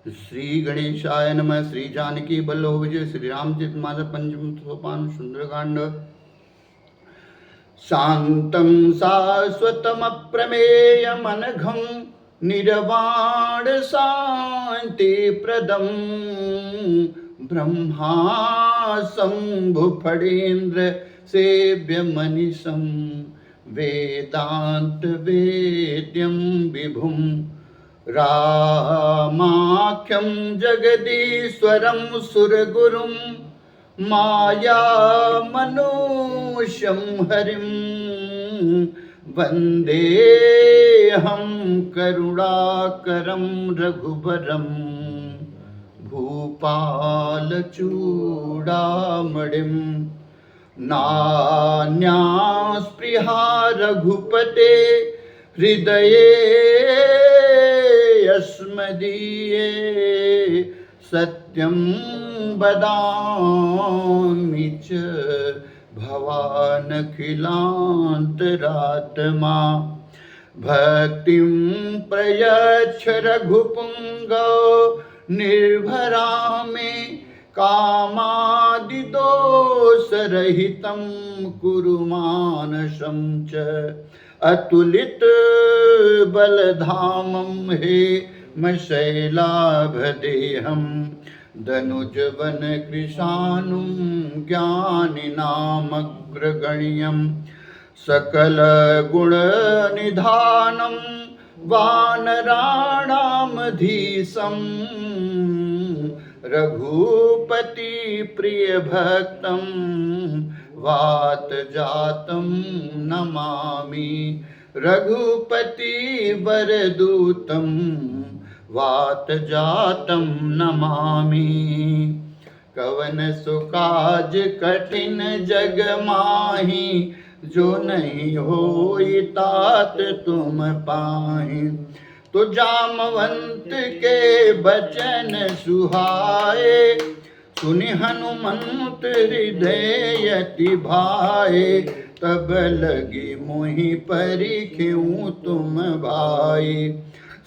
श्री गणेशाय नमः। श्री जानकी बल्लभ विजय श्री रामचरित मानस पंचम सोपान सुंदरकांड। शांतं शाश्वतमप्रमेयमनघं निर्वाण शान्तिप्रदं ब्रह्माशंभुफणीन्द्र सेव्यमनिशं वेदान्तवेद्यं विभुं रामाख्यं जगदीश्वरं सुरगुरुं मायामनुष्यं हरिं वन्देऽहं करुणाकरं रघुवरं भूपालचूडामणिं नान्यास्पृहा रघुपते हृदये अस्मदीये सत्यं वदामि च भवानखिलान्तरात्मा भक्तिं प्रयच्छ रघुपुङ्गो निर्भरा मे कामादिदोषरहितं कुरु मानसं च अतुलित बलधामं हे शैलाभदेहं दनुजवन कृशानुं ज्ञानिनामग्रगण्यं सकलगुणनिधानं वानराणामधीशं रघुपति प्रियभक्तं वातजातं नमामि रघुपति वरदूतं वातजातं नमामि। कवन सुकाज कठिन जग माही जो नहीं होई तात तुम पाहि। तो जामवंत के बचन सुहाए सुनि हनुमंत हृदय अति भाए। तब लगी मोहि परिख्यूं तुम भाई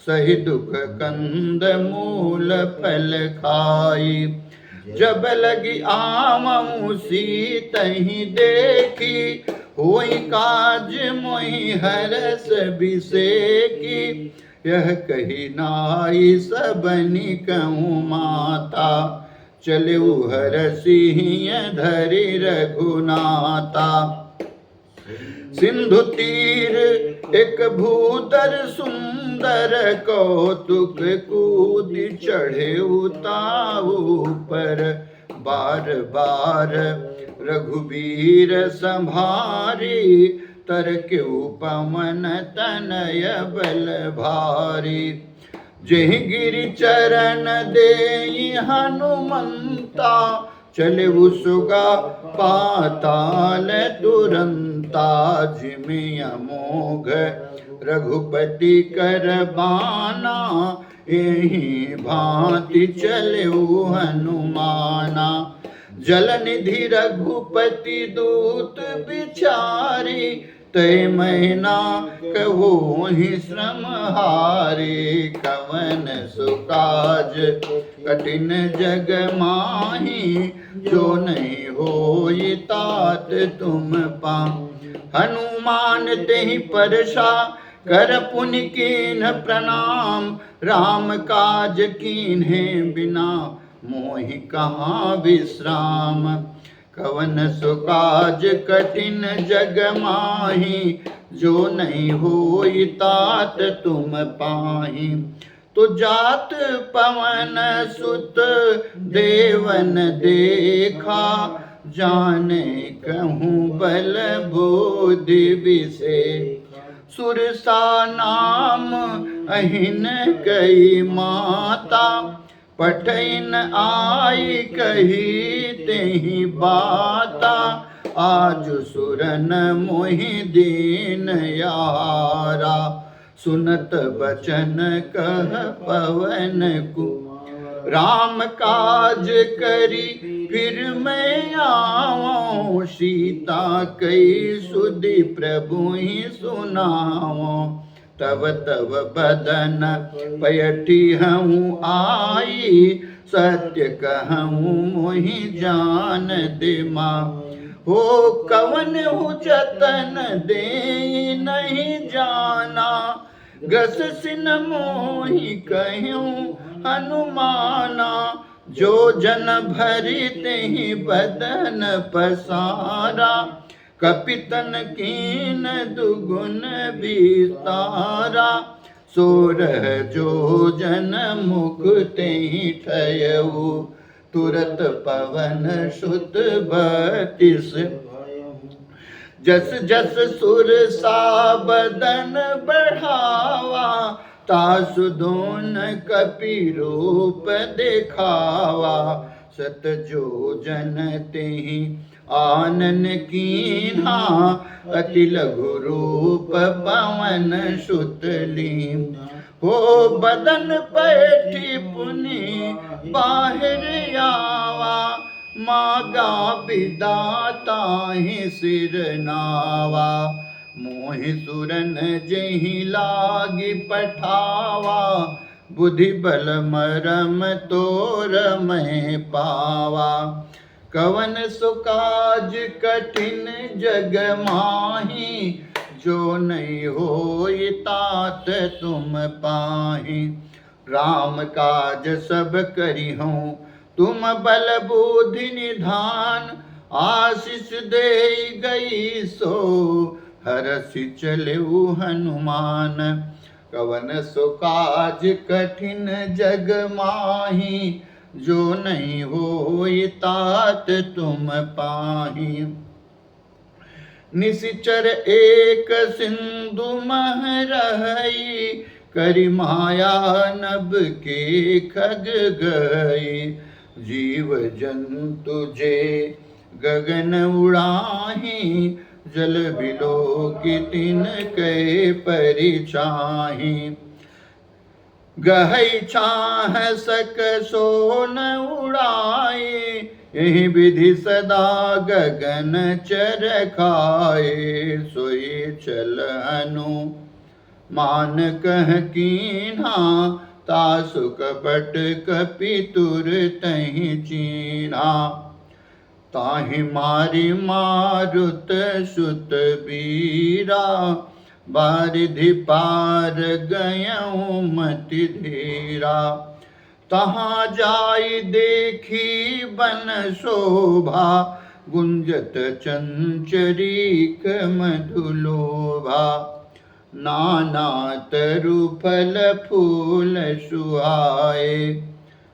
सही दुख कंद मूल फल खाई। जब लगी आमऊ सीतहि देखी होई काज मोहि हरस बिसेकी। यह कही नाई सबनि कहूँ माता चलऊ हरसिहिं धरि रघुनाथा। सिंधु तीर एक भूधर सुंदर कौतुक कूद चढ़े उताऊ पर बार बार रघुबीर संभारी। तरके पवन तनय बल भारी जेहि गिरि चरण देई हनुमंता। चले सुगा पाताल तुरंता जिमि अमोघ रघुपति कर बाना। एहि भांति चले हनुमाना जल निधि रघुपति दूत बिचारी। तय महीना कहो ही श्रम हारे कवन सुकाज कठिन जग माही जो नहीं होई तात तुम पा। हनुमान तेहि परसा कर पुनि कीन्ह प्रणाम। राम काज कीन्हे बिना मोहि कहाँ विश्राम। कवन सुकाज कठिन जग माही जो नहीं होई तात तुम पाहि। तो जात पवन सुत देवन देखा जाने कहूँ बल बोधि विषे। सुरसा नाम अहिन कई माता पठैन आई कही तेहि बाता। आज सुरन मोहि दीन यारा सुनत बचन कह पवन कु। राम काज करी फिर मैं आऊं सीता कई सुधि प्रभु ही सुनाऊं। तब तब बदन पयठी हूँ आई, सत्य कहूँ मोहि जान दे माँ। हो कवन हूँ जतन दे नहीं जाना, ग्रस सिन मोहि कहूँ हनुमाना। जो जन भरी तेहि बदन पसारा, कपितन कीन दुगुन विस्तारा। सोरह जो जन मुख तेहि ठयऊ, तुरत पवन सुत बत्तीस। जस जस सुर सा बदन बढ़ावा, तासु दोन कपि रूप देखावा। सत जो जन तेहि आनन कीन्हा, अति लघु रूप पवन सुत लीन। हो बदन पैठी पुनि बाहिर आवा, मागा विदाताहि सिर नावा। मोहि सुरन जेहि लागी पठावा, बुद्धि बल मरम तोर मैं पावा। कवन सो काज कठिन जग माही, जो नहीं होई तात तुम पाही। राम काज सब करिहूँ तुम बल बुद्धि निधान, आशीष दे गई सो हरषि चलेऊ हनुमान। कवन सो काज कठिन जग माही, जो नहीं होई तात तुम पाही। निशिचर एक सिंधु मह रहई, करि माया नभ के खग गई। जीव जंतु जे गगन उड़ाही, जल बिलो की तिन कै परिछाही। गहई छाह सक सो न उड़ाए, यही विधि सदा गगन चर खाए। सोई चल हनु मान कह कीन्हा, तासु कपट कपि तुर तहि चीन्हा। ताहि मारि मारुत सुत बीरा, बारिधि पार गयऊँ मति धीरा। तहाँ जाई देखी बन शोभा, गुंजत चंचरीक मधुलोभा। नाना तरु फल फूल सुहाए,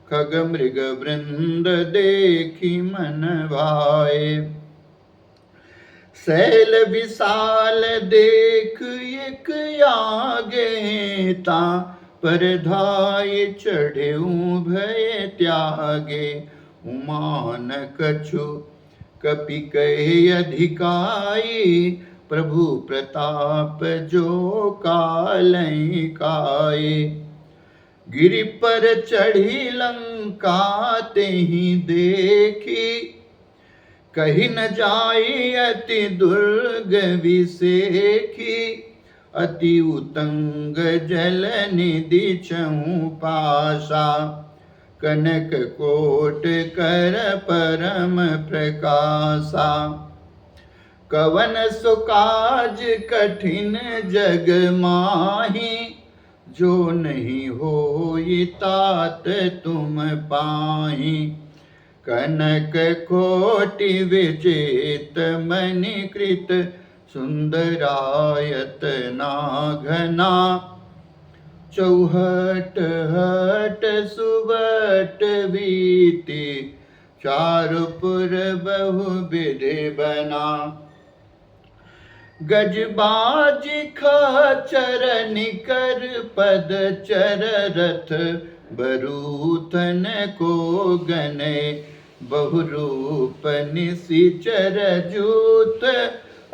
खग मृग वृंद देखी मन भाए। शैल विशाल देख एक आगे, ता पर धाय चढ़ेऊ भय त्यागे। उमान कछु कपि कहे अधिकाई, प्रभु प्रताप जो कालहि काए। गिरि पर चढ़ी लंका तेहि देखी, कही न जाई अति दुर्ग विसेखी। अति उतंग जल निधि छहु पासा, कनक कोट कर परम प्रकाशा। कवन सो काज कठिन जग माही, जो नहीं होई तात तुम पाही। कनक कोटि विजेत मणि कृत, सुंदरायत नाघना। चौहट हट सुबट बीती, चारुपुर बहु विधि बना। गजबाज खचर निकर पद चर रथ, बरूथन को गने बहुरूप निशिचर जूत।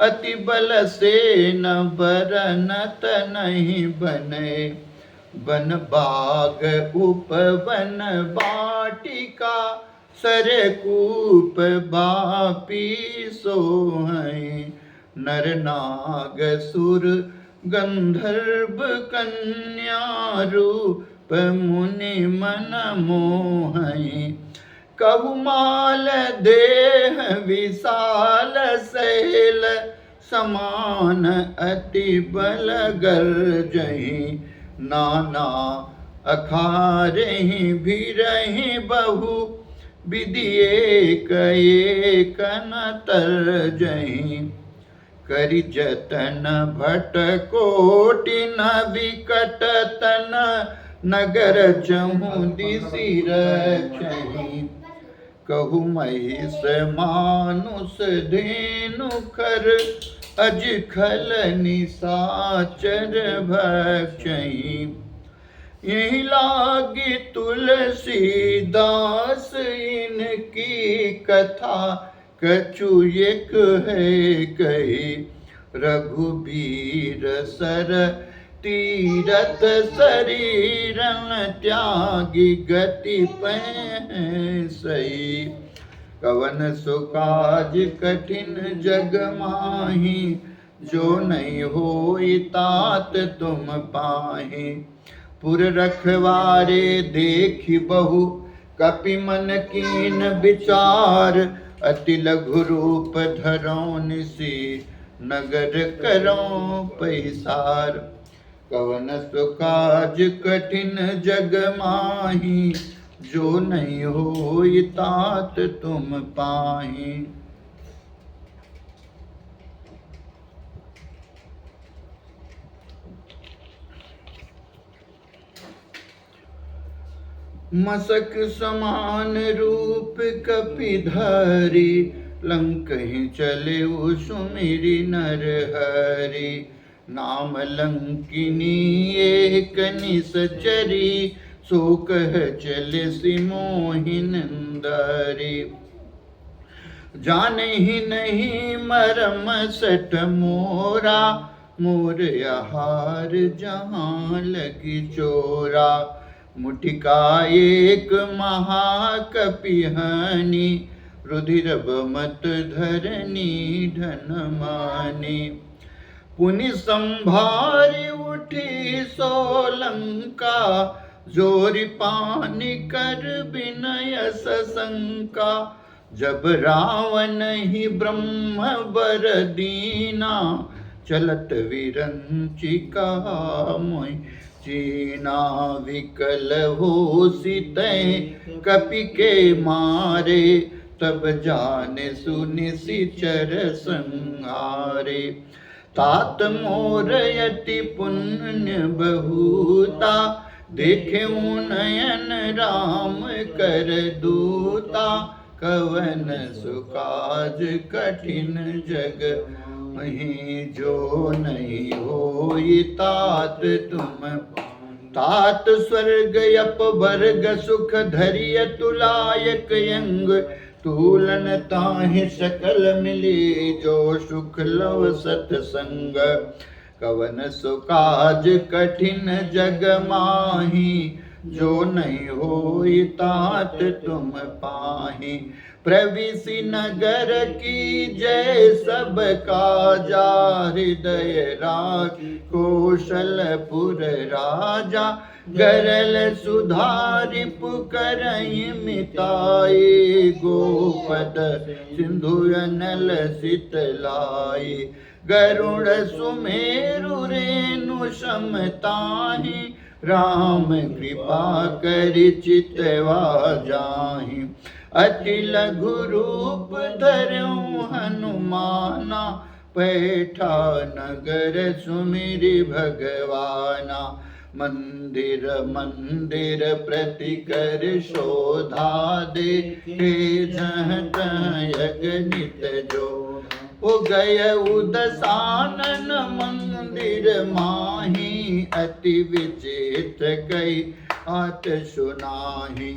अति बल से न बरनत नहीं बने, बन बाग उपवन बाटिका। सरकूप बापी सोहै, नर नाग सुर गंधर्व कन्या रूप मुनि मन मोहई, कहुमाल देह विशाल शैल समान अति बल गर्जहि, नाना अखारहि भीरहि बहु विधि एक न तरजहि, करि जतन भट कोटि न विकट तन, नगर चहु दिसि रक्षहि, कहु महिष मानुष धेनु खर, अज खल निशाचर भक्षहि, यही लागी तुलसीदास इनकी कथा, कछु एक है कही, रघुबीर सर तीरथ शरीरन त्यागी, गति सही, कवन सुकाज कठिन जग माही, जो नहीं होई तात तुम पाही, पुर रखवारे देखि बहु कपि मन कीन विचार, अति लघु रूप धरौ निसी, नगर करौ पैसार, कवन सुकाज कठिन जग माही, जो नहीं होई तात तुम पाही। मसक समान रूप कपिधारी, लंकहि चले सुमिरि नर हरि, नाम लंकिनी एक निसचरी, सो कह चले सि मोहिनंदरी, जाने ही नहीं मरम सठ मोरा, मोर आहार जहाँ लगी चोरा, मुठिका एक महाकपिहनि, रुधिर मत धरनी धन मानी, पुनि संभारी उठी सोलंका, जोरि पानी कर विनय सशंका, जब रावण ही ब्रह्म बर दीना, चलत विरंचिका मोहि चीना, विकल हो सितै कपि के मारे, तब जाने सुनि सिचर संहारे, तात मोर यति पुण्य बहुता, देखे नयन राम कर दूता, कवन सुकाज कठिन जग मही, जो नहीं होई तात तुम, तात स्वर्ग अपवर्ग सुख धरिय तुलायक यंग, तूलन ताहि सकल मिली, जो सुख लव सतसंग, कवन सुकाज कठिन जग माही, जो नहीं होई तात तुम पाही, प्रविशि नगर की जय सब काजा, हृदय राख कौशलपुर राजा, गरल सुधारि पुकरहि मिताई, गोपद सिंधु अनल सितलाई, गरुड़ सुमेरु रेणु समताहि, राम कृपा करि चितवा जाहि, अति लघु रूप धरऊ हनुमाना, पैठा नगर सुमिरि भगवाना, मंदिर मंदिर प्रति कर शोधा दे, जहत यज्ञ जो हो गय उदसानन मंदिर माही, अति विचित्र कई आत सुनाही,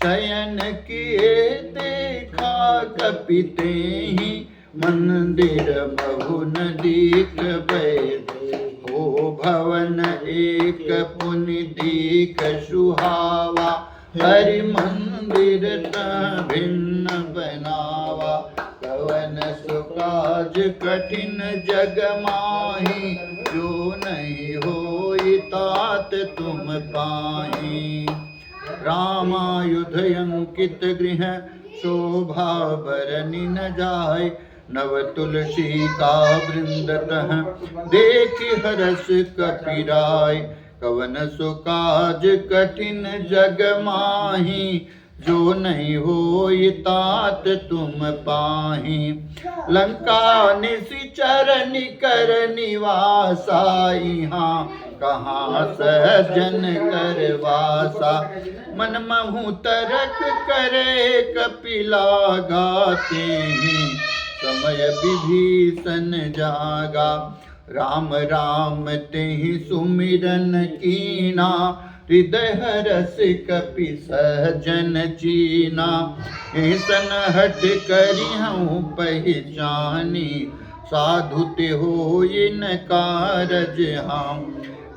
शयन किए देखा कपिते ही, मंदिर बहुन दीक बैठे, हो भवन एक पुनि दीक सुहावा, हरि मंदिर भिन्न बनावा, कवन सुकाज काज कठिन जग माही, जो नहीं होई तात तुम पाही। रामायुध अंकित गृह, शोभा बरनि न जाय, नव तुलसी का वृंद तह, देखि हरस कपिराय। कवन सो काज कठिन जग माही, जो नहीं होई तात तुम पाही। लंका निशिचर निकर निवासा, यहाँ कहाँ सजन कर वासा। मन महु तरक करे कपिला, गाते हैं समय विभीषण जागा। राम राम तेहि सुमिरन कीना, हृदय हरस कपि सहजन चीना। ऐसन हट करि हूँ पहचानी, साधु ते होई न कारज हम।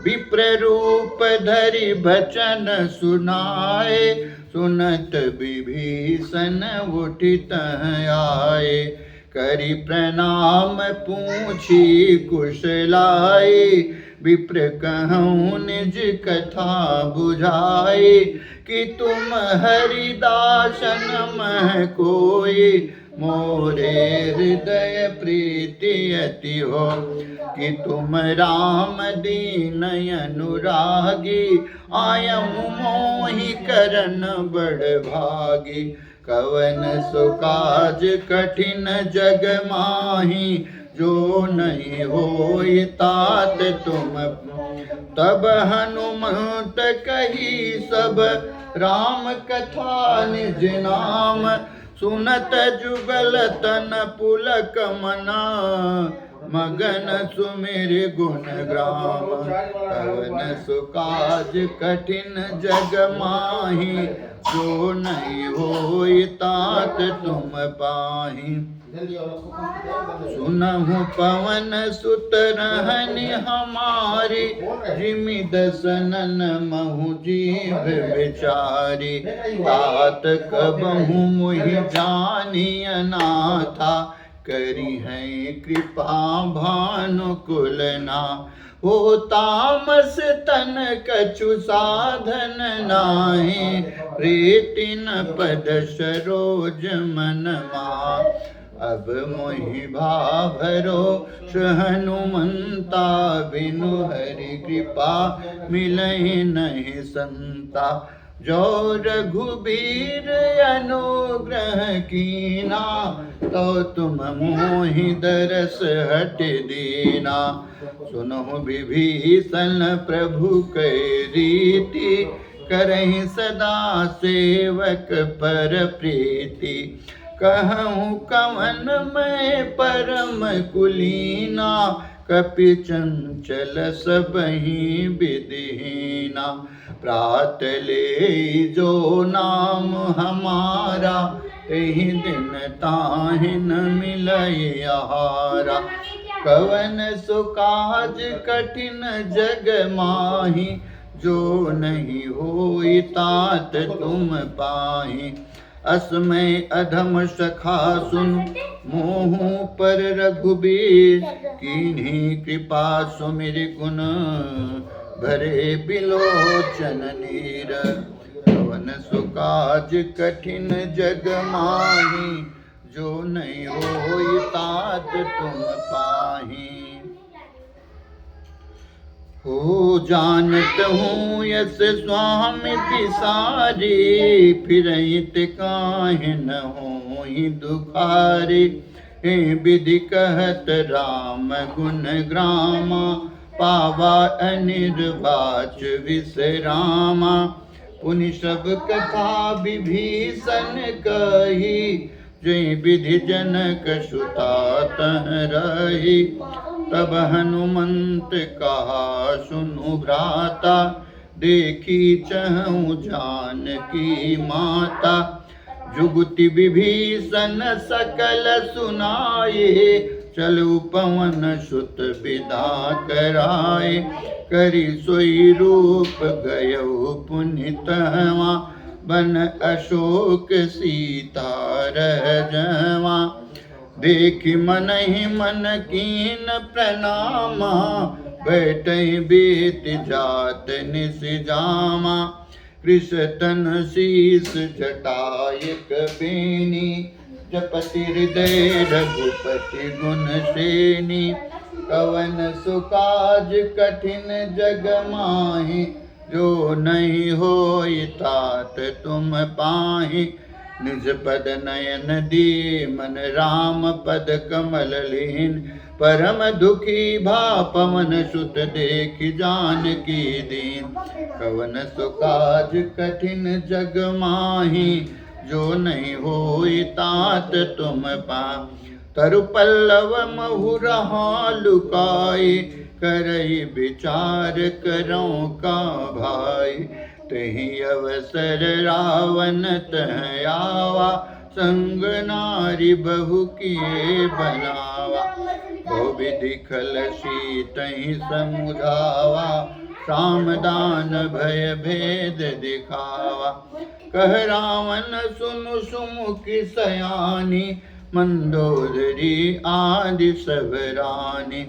विप्र रूप धरि बचन सुनाए, सुनत विभीषण उठित आए। करि प्रणाम पूछी कुशलाए, विप्र कहूँ निज कथा बुझाए। कि तुम हरिदासन मह कोई, मोरे हृदय प्रीति अति हो। कि तुम राम दीन अनुरागी, आयऊ मोहि करन बड़ भागी। कवन सो काज कठिन जग माही, जो नहीं होई तात तुम। तब हनुमत कही सब राम कथा निज नाम, सुनत जुगल तन पुलक मना, मगन सुमिर गुण ग्राम। कवन सो काज कठिन जग माही, जो नहीं होई तात तुम पाही। सुनहु पवन सुत रहनि हमारी, जिमि दसनन महु जीव विचारी। तात कबहु मुहि जानिय नाथा, करी है कृपा भानुकुलना। हो तामस तन कछु साधन नाहि, प्रीति न पद सरोज मन मा। अब मोहि भाभरो हनुमंता, बिनु हरि कृपा मिलहि नहीं संता। जो रघुबीर अनुग्रह कीना, तो तुम मोहि दरस हट दीना। सुनहु विभीषण प्रभु कै रीति, करहि सदा सेवक पर प्रीति। कहूँ कवन मैं परम कुलीना, कपि चंचल सबहि विधिहीना। प्रात ले जो नाम हमारा, एहि दिन ताहि न मिलय आहारा। कवन सो काज कठिन जग माही, जो नहीं होई तात तुम पाही। असमय अधम सखा सुन, मोहु पर रघुबीर। कीन्ही कृपा सुमिर गुण, भरे बिलोचन नीर। कवन सो काज कठिन जग माही, जो नहीं होई तात तुम पाही। हो जानत हूँ यस स्वामी पिसारी, फिरहित काहे न होई दुखारी। हे विधि कहत राम गुण ग्रामा, पावा अनिर्वाच विश्रामा। पुनि सब कथा विभीषण कही, जय विधि जनक सुता तह रही। तब हनुमंत कहा सुनु भ्राता, देखी चहु जानकी माता। जुगति विभीषण सकल सुनाए, चलु पवन सुत विदा कराए। करि सोई रूप गयौ पुनितवा, बन अशोक सीता रह जवा। देखि मन ही मन कीन प्रणामा, बैठहि बीत जात निस जामा। कृष तन शीस जटायक बेनी, जपति हृदय रघुपति गुण श्रेणी। कवन सुकाज कठिन जग माहि, जो नहीं होई तात तुम पाहि। निज पद नयन दी मन राम, पद कमल लीन परम दुखी भा पवन सुत देख जानकी दीन। कवन सुकाज कठिन जग माहि, जो नहीं होई तात तुम पाहि। तरु पल्लव महुरहा लुकाई, करई विचार करौ का भाई। तहि अवसर रावण तह आवा, संग नारी बहु किए बनावा। बहु विधि खलसी तहि समुझावा, साम दान भय भेद दिखावा। कह रावण सुनु सुमुखी सयानी, मंदोदरी आदि सब रानी।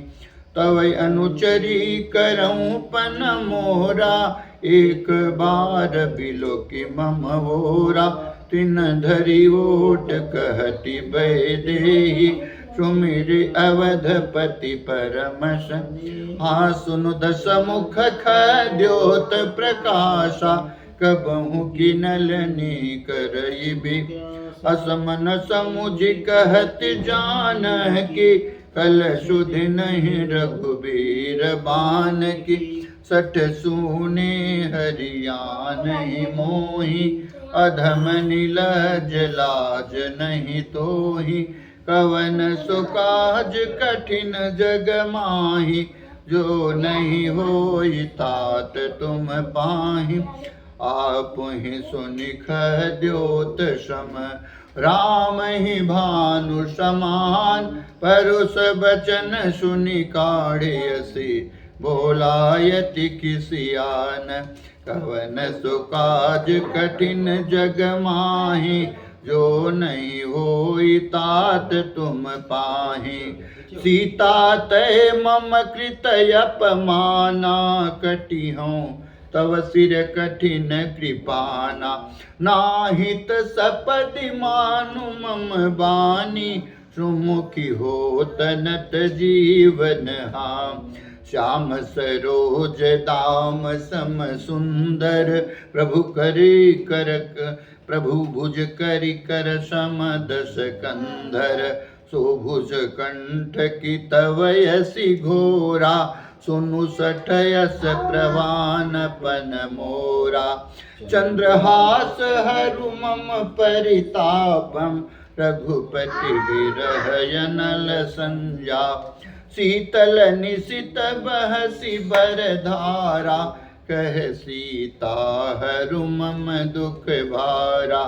तवै अनुचरी करऊं पन मोरा, एक बार बिलोकी मम वोरा। तिन धरि ओट कहति भय देहि, सुमिर अवधपति परमश। हाँ सुनु दस मुख खद्योत प्रकाशा, कबहु किनलनि करई बि। असमन समुझ कहत जानकी, कल सुधि नहीं रघुबीर बान की। सठ सूने हरियान मोहि, अधम नीलज लाज नहीं तोहि। कवन सुकाज कठिन जग माहि, जो नहीं होई तात तुम पाहि। आप ही सुनिख द्योत सम, राम ही भानु समान। परुष बचन सुनि काढ़ियसि, बोलायति किसियान। कवन सुकाज कठिन जग माहि, जो नहीं होई तात तुम पाहि। सीता तय मम कृत अपमाना, कटिहूँ तव सिर कठिन कृपाना। नाहित सपदि मानु मम बानी, सुमुखी हो तनत जीवन हाम। श्याम सरोज दाम सम सुंदर, प्रभु करि प्रभु भुज करि कर सम दस कंधर। सोभुज कंठ की तव यसी घोरा, सुनु सठयस प्रवान पन मोरा। चंद्रहास हरु मम परितापम, रघुपति विरह यनल संजाप। शीतल निशित बहसी बरधारा, कह सीता हरु मम दुख भारा।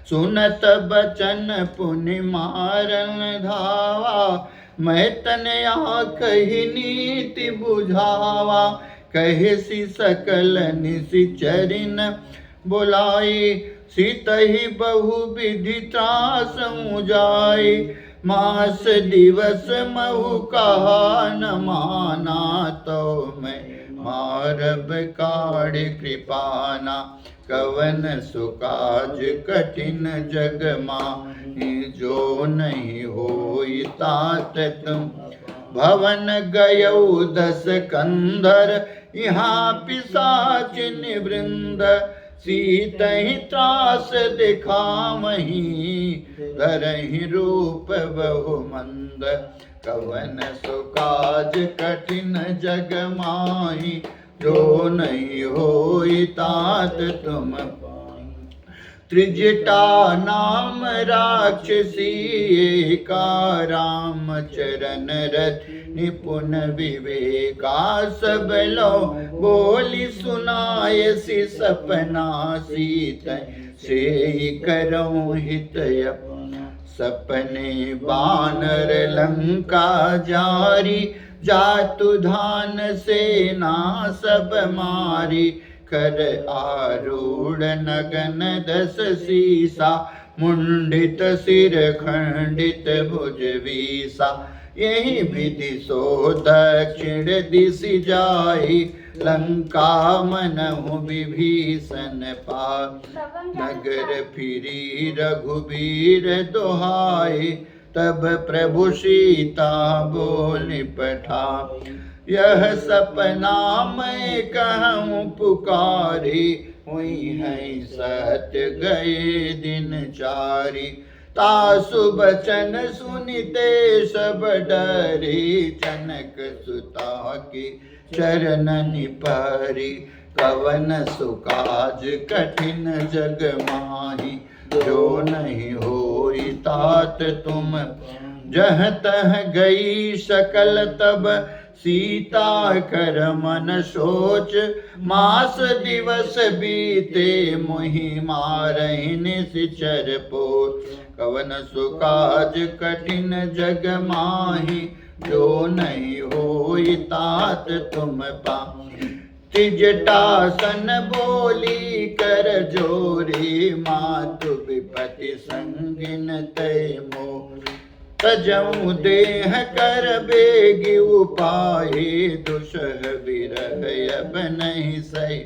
सुनत बचन पुनि मारन धावा, मैं तनया कही नीति बुझावा। कहेसी सकल निशिचरिन बोलाई, सीतहि बहु विधि त्रास मुझाई। मास दिवस महु कहा न माना, तो मैं मारब काढ़ कृपाना। कवन सुकाज कठिन जग माहि, जो नहीं होई तात तुम। भवन गयौ दस कंधर, यहाँ पिशाचिन वृंद। सीतहि त्रास दिखावहीं, धरहि रूप बहु मंद। कवन सुकाज कठिन जग माहि, जो नहीं होई तात तुम। त्रिजटा नाम राक्षसी एका, राम चरण रथ निपुण विवेका। सब लो बोली सुनायसी सपना, सीत से करऊं हित। सपने बानर लंका जारी, जातु धान सेना सब मारी। कर आरूढ़ नगन दस सीसा, मुंडित सिर खंडित भुज वीसा, यही विधि सो दक्षिण दिश जाई, लंका मनहु विभीषण पाई। नगर फिरी रघुबीर दोहाई, तब प्रभु सीता बोली पठाई। यह सपना मैं कहूँ पुकारी, हुई है सत्य गए दिन चारी। तासु बचन सुनिते सब डरी, जनक सुता की चरणन परी। कवन सुकाज कठिन जग माही, जो नहीं होई तात तुम। जह तह गई सकल तब सीता कर मन सोच, मास दिवस बीते मुहि मारहि निश्चर पोच। कवन सुकाज कठिन जग माही, जो नहीं होई तात तुम पाहि। त्रिजटासन बोली कर जोरी, मातु विपति संगिन तय मोरी। तजऊ देह कर बेगी उपाय, दुसह विरह अब नहीं सही।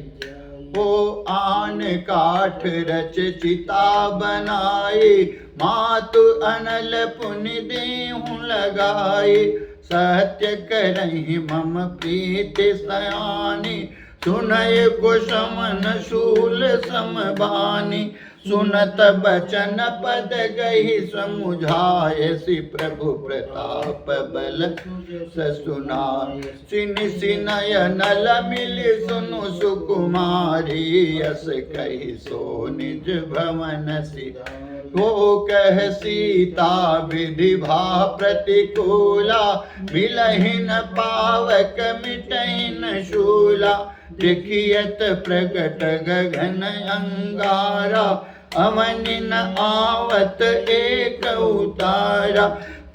वो आन काठ रच चिता बनाए, मातु अनल पुनि देहु लगाए। सत्य करहि मम प्रीति सयानी, सुनय कुसुमन शूल समबानी। सुनत बचन पद गहि समुझाय, सि प्रभु प्रताप बल ससुनाय। सिनि सिनय नल मिलि सुनु सुकुमारी, यस कहि सो निज भवन सिधाई। को कह सीता विधि भा प्रतिकूला, मिलहि न पावक मिटहि न शूला। देखियत प्रगट गगन अंगारा, अवनि न आवत एक उतारा।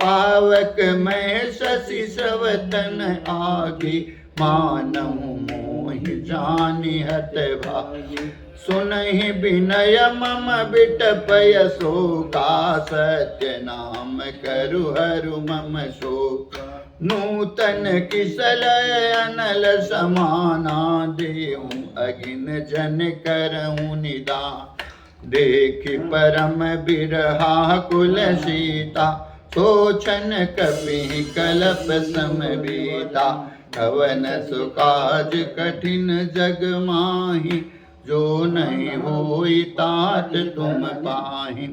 पावक मैं शशि सवतन आगे, मानहु मोहि जानिहत भागी। सुनहि विनय मम बिटपय शोका, सत्य नाम करु हरु मम शोक। नूतन किसलय अनल समाना, देहु अगिन जन करहु निदान। देखि परम बिरहा कुल सीता, सोचन कपि कलप समबीता। कवन सुकाज कठिन जग माही, जो नहीं होई तात तुम पाहि।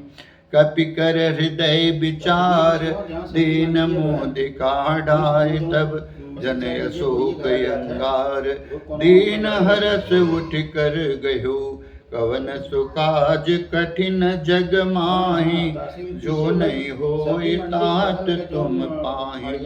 कपि कर हृदय विचार, दीन मोदिका ढाई। तब जनय शोक अंगार, दीन हरस उठ कर गयो। कवन सुकाज कठिन जग माही, जो नहीं होई तात तुम पाहि।